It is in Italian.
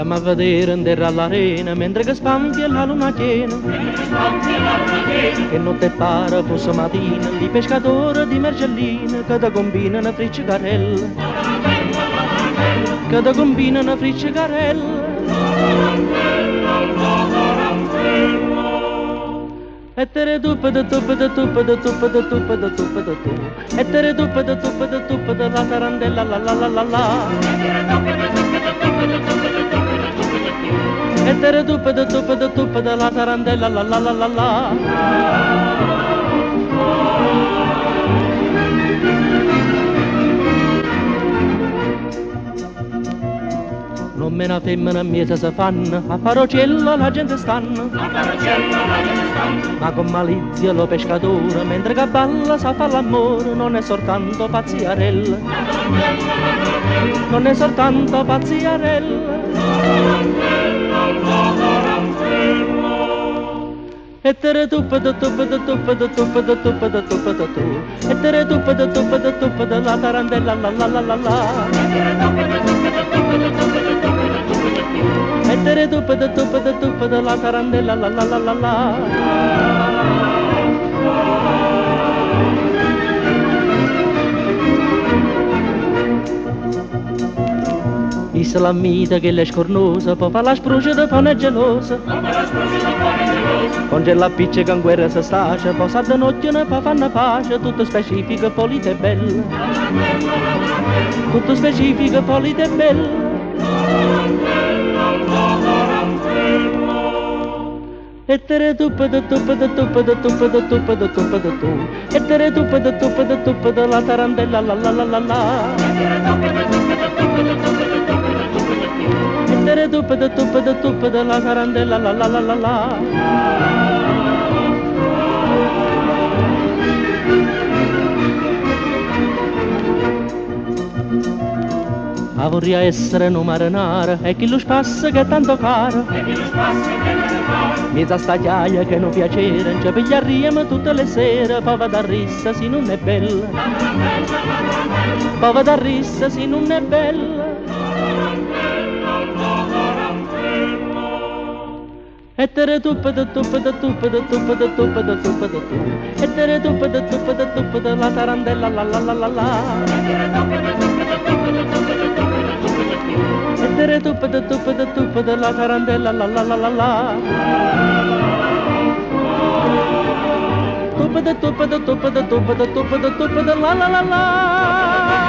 Stiamo a vedere in terra all'arena mentre che spanfia la luna piena. Che notte pare fosse mattina, di pescatori di mergelline che da combinano friccicarella. Che da combinano friccicarella. E tere tuppe da tuppe da tuppe da tuppe da tuppe da tuppe da tu. E tere tuppe da tuppe da tuppe da la tarandella la la la la la. E tere tuppe da tuppe da tuppe da la tarandella la la la la la. Non me una femmina miesa si fanno, a Farocella la gente stanno. Ma con malizia lo pescatore, mentre che balla sa fa l'amore, non è soltanto pazziarella. Non è soltanto pazziarella. E tere tuppe da tuppe da tuppe da tuppe da tuppe da tuppe da tu. E tere tuppe da tuppe da tuppe da la tarandella la la la la la. E tere tuppe da tuppe da tuppe da la tarandella la la la la la. Islamita che è scornosa, poi fa la spruce da fame gelosa. Congela la piccia in guerra si stacia, poi sa da notte poi fanno pace, tutto specifico, polite e bella. Tutto specifico, polite e bella. E tere tuppe da tuppe da tuppe da tuppe da tuppe da tuppe da tu. E tere tuppe da tuppe da tuppe da la tarandella la la la la la. E tere tuppe da tuppe da tuppe da la tarandella la la la la la. Ma vorrei essere un marinaro e chi lo spassa che è tanto caro. Mezza stagliaia che non piacere, ci pigliarriamo tutte le sere, poi vado a rissa se non è bella. Poi vado a rissa se non è bella. E tere tuppe da tuppe da tuppe da tuppe da tuppe da tuppe da tu. E tere tuppe da tuppe da tuppe da la tarandella la la la la la. E tere tuppe da tuppe da tuppe da la tarandella la la la la la. Tuppe da tuppe da tuppe da tuppe da tuppe da tuppe da la la la la.